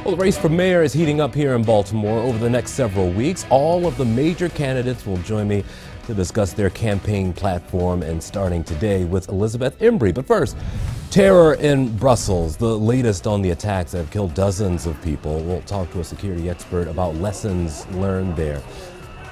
Well, the race for mayor is heating up here in Baltimore over the next several weeks. All of the major candidates will join me to discuss their campaign platform, and starting today with Elizabeth Embry. But first, terror in Brussels, the latest on the attacks that have killed dozens of people. We'll talk to a security expert about lessons learned there.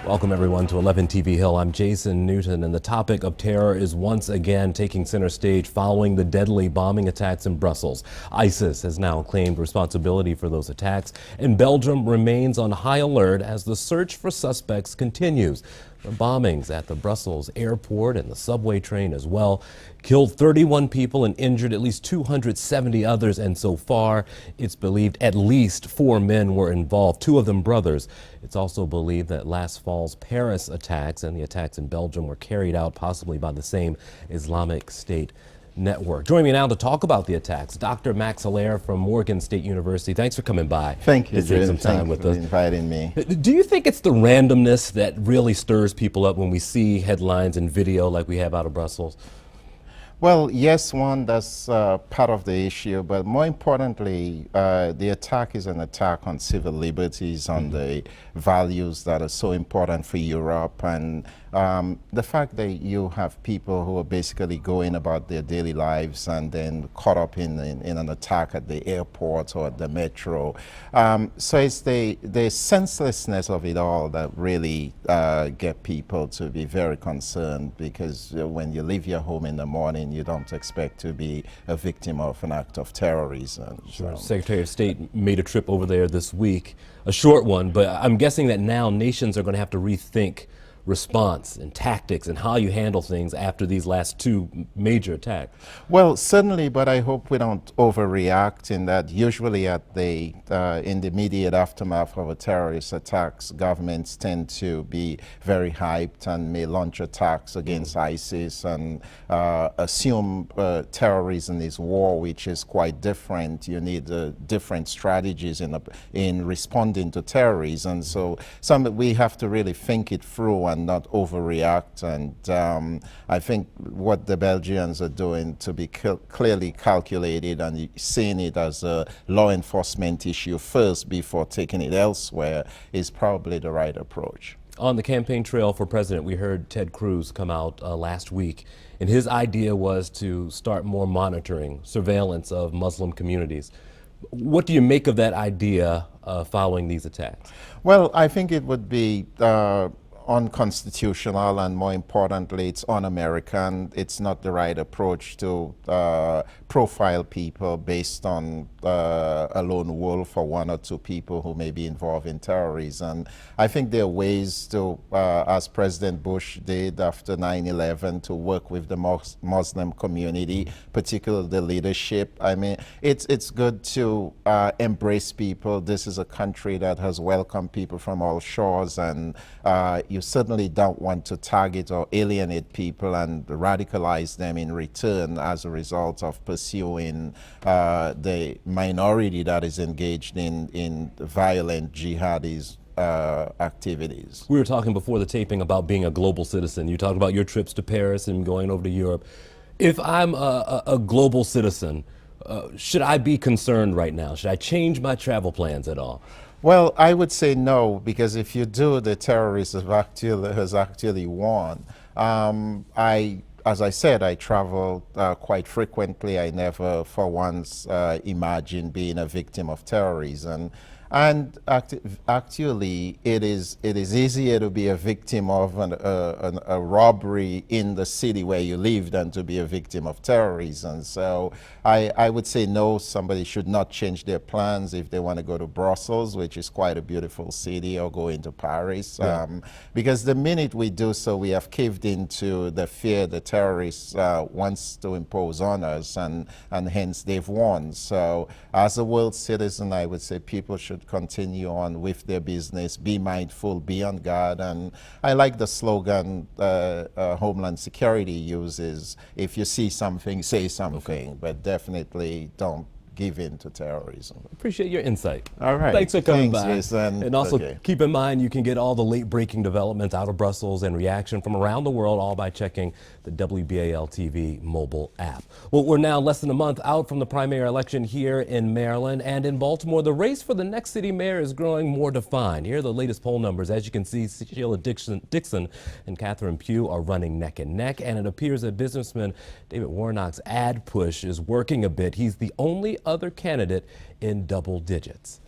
Welcome everyone to 11 TV Hill. I'm Jason Newton, and the topic of terror is once again taking center stage following the deadly bombing attacks in Brussels. ISIS has now claimed responsibility for those attacks, and Belgium remains on high alert as the search for suspects continues. The bombings at the Brussels airport and the subway train as well killed 31 people and injured at least 270 others, and so far it's believed at least 4 men were involved, 2 of them brothers. It's also believed that last fall's Paris attacks and the attacks in Belgium were carried out possibly by the same Islamic State network. Joining me now to talk about the attacks, Dr. Max Allaire from Morgan State University. Thanks for coming by. Thank you, Take some time Thank with you us. for inviting me. Do you think it's the randomness that really stirs people up when we see headlines and video like we have out of Brussels? Well, yes, that's part of the issue, but more importantly, the attack is an attack on civil liberties, on the values that are so important for Europe, and the fact that you have people who are basically going about their daily lives and then caught up in an attack at the airport or at the metro. So it's the senselessness of it all that really get people to be very concerned, because when you leave your home in the morning, you don't expect to be a victim of an act of terrorism. Sure. Secretary of State made a trip over there this week, a short one, but I'm guessing that now nations are going to have to rethink response and tactics and how you handle things after these last 2 major attacks. Well, certainly, but I hope we don't overreact in that usually at in the immediate aftermath of a terrorist attacks, governments tend to be very hyped and may launch attacks against ISIS and assume terrorism is war, which is quite different. You need different strategies in responding to terrorism. So we have to really think it through and not overreact, and I think what the Belgians are doing to be clearly calculated and seeing it as a law enforcement issue first before taking it elsewhere is probably the right approach. On the campaign trail for president, we heard Ted Cruz come out last week, and his idea was to start more monitoring, surveillance of Muslim communities. What do you make of that idea following these attacks? Well, I think it would be unconstitutional, and more importantly, it's un-American. It's not the right approach to profile people based on a lone wolf or 1 or 2 people who may be involved in terrorism. I think there are ways to, as President Bush did after 9/11, to work with the Muslim community, particularly the leadership. I mean, it's good to embrace people. This is a country that has welcomed people from all shores, and you certainly don't want to target or alienate people and radicalize them in return as a result of pursuing the minority that is engaged in violent jihadist activities. We were talking before the taping about being a global citizen. You talked about your trips to Paris and going over to Europe. If I'm a global citizen, should I be concerned right now? Should I change my travel plans at all? Well, I would say no, because if you do, the terrorist has actually won. As I said, I travel quite frequently. I never for once imagined being a victim of terrorism. And actually, it is easier to be a victim of a robbery in the city where you live than to be a victim of terrorism. So I would say no, somebody should not change their plans if they want to go to Brussels, which is quite a beautiful city, or go into Paris. Yeah. Because the minute we do so, we have caved into the fear the terrorists wants to impose on us, and hence they've won. So as a world citizen, I would say people should continue on with their business, be mindful, be on guard. And I like the slogan Homeland Security uses: if you see something, say something, but definitely don't give in to terrorism. Appreciate your insight. All right. Thanks for coming by. Jason. And also Okay. keep in mind you can get all the late-breaking developments out of Brussels and reaction from around the world, all by checking the WBAL TV mobile app. Well, we're now less than a month out from the primary election here in Maryland, and in Baltimore, the race for the next city mayor is growing more defined. Here are the latest poll numbers. As you can see, Sheila Dixon and Catherine Pugh are running neck and neck, and it appears that businessman David Warnock's ad push is working a bit. He's the only other candidate in double digits.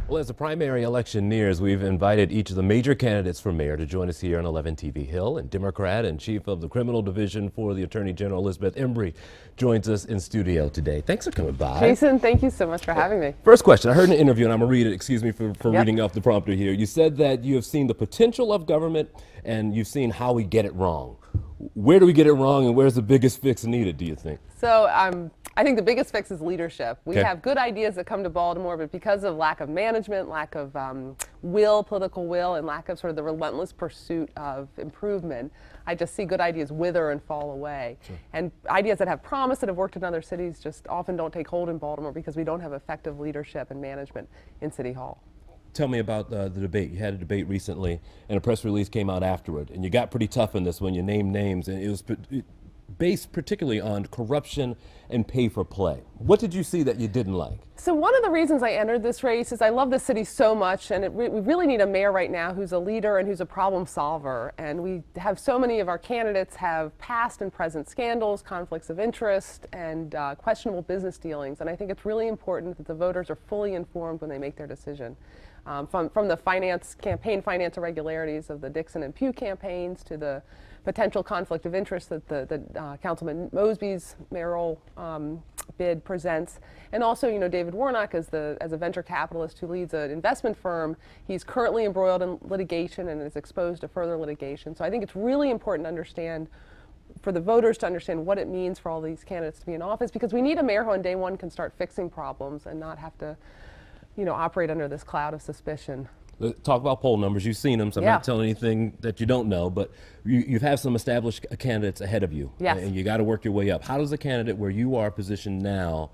Well, as the primary election nears, we've invited each of the major candidates for mayor to join us here on 11 TV Hill. And Democrat and Chief of the Criminal Division for the Attorney General, Elizabeth Embry, joins us in studio today. Thanks for coming by. Jason, thank you so much for having me. First question. I heard in an interview, and I'm going to read it, excuse me for Yep. reading off the prompter here. You said that you have seen the potential of government and you've seen how we get it wrong. Where do we get it wrong, and where's the biggest fix needed, do you think? So I think the biggest fix is leadership. We Okay. have good ideas that come to Baltimore, but because of lack of management, lack of political will, and lack of sort of the relentless pursuit of improvement, I just see good ideas wither and fall away. Sure. And ideas that have promise, that have worked in other cities, just often don't take hold in Baltimore because we don't have effective leadership and management in City Hall. Tell me about the debate. You had a debate recently, and a press release came out afterward, and you got pretty tough in this when you named names, and it was based particularly on corruption and pay for play. What did you see that you didn't like? So one of the reasons I entered this race is I love the city so much, and we really need a mayor right now who's a leader and who's a problem solver. And we have so many of our candidates have past and present scandals, conflicts of interest, and questionable business dealings. And I think it's really important that the voters are fully informed when they make their decision. From the campaign finance irregularities of the Dixon and Pugh campaigns to the potential conflict of interest that Councilman Mosby's mayoral bid presents, and also, you know, David Warnock as a venture capitalist who leads an investment firm. He's currently embroiled in litigation and is exposed to further litigation. So I think it's really important to understand, for the voters to understand what it means for all these candidates to be in office, because we need a mayor who on day one can start fixing problems and not have to, you know, operate under this cloud of suspicion. Let's talk about poll numbers. You've seen them, so I'm Yeah. not telling anything that you don't know, but you've had some established candidates ahead of you. Yes. And you got to work your way up. How does a candidate where you are positioned now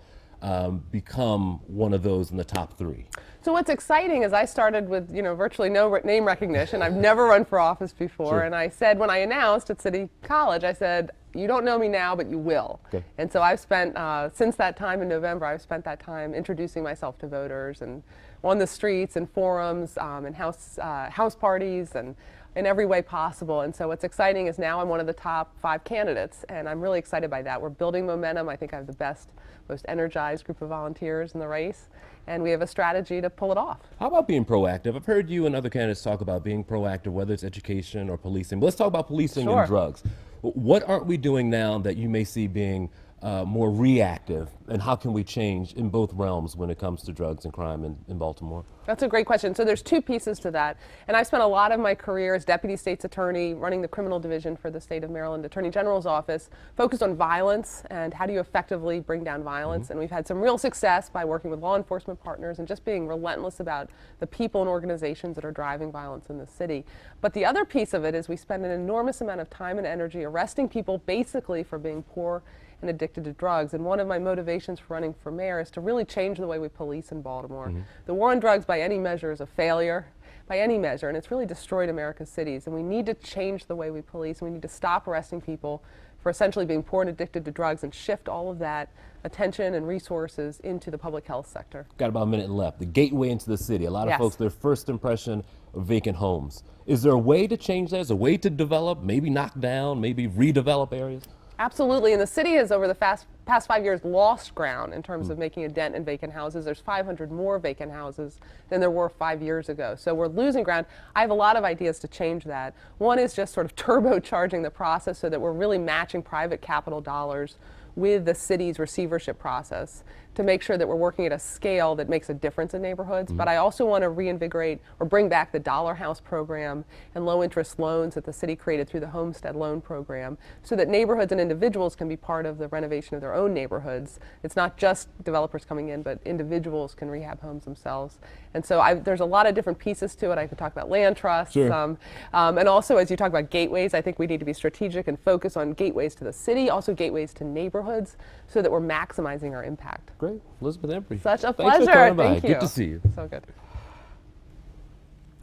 become one of those in the top three? So what's exciting is I started with, you know, virtually no name recognition. I've never run for office before. Sure. And I said, when I announced at City College, I said, you don't know me now, but you will. Okay. And so I've spent, since that time in November, I've spent that time introducing myself to voters and on the streets and forums and house parties and in every way possible. And so what's exciting is now I'm one of the top 5 candidates, and I'm really excited by that. We're building momentum. I think I have the best, most energized group of volunteers in the race, and we have a strategy to pull it off. How about being proactive? I've heard you and other candidates talk about being proactive, whether it's education or policing. But let's talk about policing Sure. and drugs. What aren't we doing now that you may see being more reactive, and how can we change in both realms when it comes to drugs and crime in Baltimore? That's a great question. So there's 2 pieces to that. And I've spent a lot of my career as Deputy State's Attorney running the criminal division for the state of Maryland Attorney General's office, focused on violence and how do you effectively bring down violence. And we've had some real success by working with law enforcement partners and just being relentless about the people and organizations that are driving violence in the city. But the other piece of it is we spend an enormous amount of time and energy arresting people basically for being poor and addicted to drugs. And one of my motivations for running for mayor is to really change the way we police in Baltimore. The war on drugs by any measure is a failure, by any measure, and it's really destroyed America's cities. And we need to change the way we police. We need to stop arresting people for essentially being poor and addicted to drugs and shift all of that attention and resources into the public health sector. Got about a minute left. The gateway into the city. A lot of Yes. folks, their first impression of vacant homes. Is there a way to change that? Is there a way to develop, maybe knock down, maybe redevelop areas? Absolutely, and the city has over the past 5 years lost ground in terms of making a dent in vacant houses. There's 500 more vacant houses than there were 5 years ago. So we're losing ground. I have a lot of ideas to change that. One is just sort of turbocharging the process so that we're really matching private capital dollars with the city's receivership process to make sure that we're working at a scale that makes a difference in neighborhoods. But I also want to reinvigorate or bring back the Dollar House program and low interest loans that the city created through the Homestead Loan Program, so that neighborhoods and individuals can be part of the renovation of their own neighborhoods. It's not just developers coming in, but individuals can rehab homes themselves. And so there's a lot of different pieces to it. I could talk about land trusts. Sure. And also, as you talk about gateways, I think we need to be strategic and focus on gateways to the city, also gateways to neighborhoods, so that we're maximizing our impact. Great. Elizabeth Embry. Such a Thanks for pleasure. coming by. Thank you. Good to see you. So good.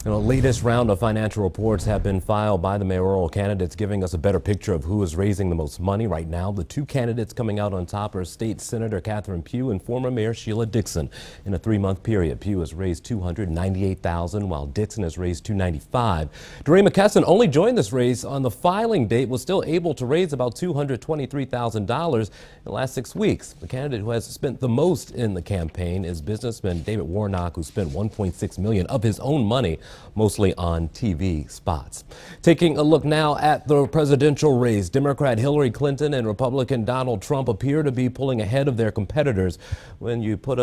The latest round of financial reports have been filed by the mayoral candidates, giving us a better picture of who is raising the most money right now. The two candidates coming out on top are State Senator Catherine Pugh and former Mayor Sheila Dixon. In a 3-month period, Pugh has raised $298,000, while Dixon has raised $295,000. DeRay McKesson only joined this race on the filing date, was still able to raise about $223,000 in the last 6 weeks. The candidate who has spent the most in the campaign is businessman David Warnock, who spent $1.6 million of his own money, mostly on TV spots. Taking a look now at the presidential race, Democrat Hillary Clinton and Republican Donald Trump appear to be pulling ahead of their competitors. When you put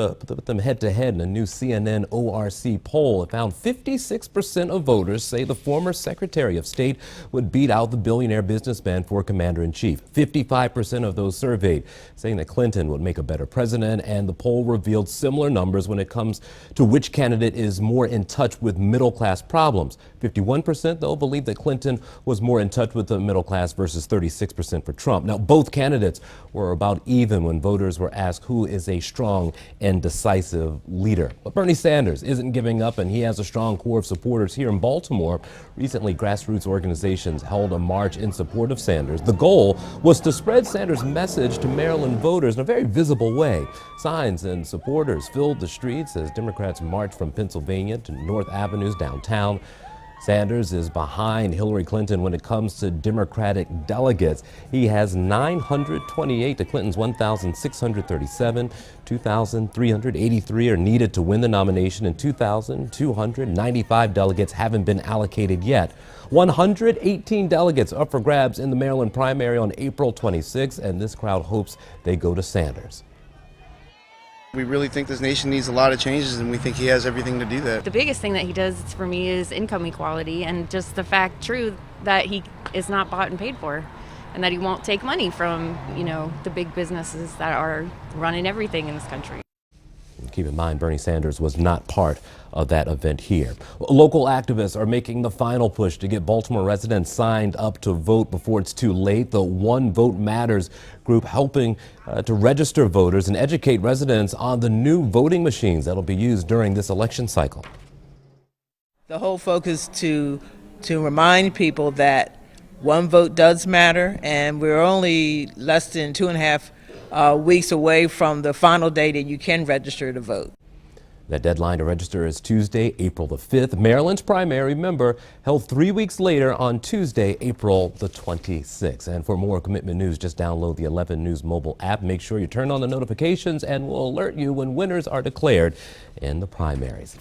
them head to head in a new CNN ORC poll, it found 56% of voters say the former Secretary of State would beat out the billionaire businessman for commander-in-chief. 55% of those surveyed saying that Clinton would make a better president, and the poll revealed similar numbers when it comes to which candidate is more in touch with middle-class problems. 51% though believe that Clinton was more in touch with the middle class versus 36% for Trump. Now, both candidates were about even when voters were asked who is a strong and decisive leader. But Bernie Sanders isn't giving up, and he has a strong core of supporters here in Baltimore. Recently, grassroots organizations held a march in support of Sanders. The goal was to spread Sanders' message to Maryland voters in a very visible way. Signs and supporters filled the streets as Democrats marched from Pennsylvania to North Avenues downtown. Sanders is behind Hillary Clinton when it comes to Democratic delegates. He has 928 to Clinton's 1,637. 2,383 are needed to win the nomination, and 2,295 delegates haven't been allocated yet. 118 delegates up for grabs in the Maryland primary on April 26, and this crowd hopes they go to Sanders. We really think this nation needs a lot of changes, and we think he has everything to do that. The biggest thing that he does for me is income equality, and just the fact true that he is not bought and paid for, and that he won't take money from, the big businesses that are running everything in this country. Keep in mind, Bernie Sanders was not part of that event here. Local activists are making the final push to get Baltimore residents signed up to vote before it's too late. The One Vote Matters group helping to register voters and educate residents on the new voting machines that'll be used during this election cycle. The whole focus to remind people that one vote does matter, and we're only less than 2.5 weeks away from the final day that you can register to vote. The deadline to register is Tuesday, April the 5th. Maryland's primary, member, held 3 weeks later on Tuesday, April the 26th. And for more commitment news, just download the 11 News mobile app. Make sure you turn on the notifications, and we'll alert you when winners are declared in the primaries.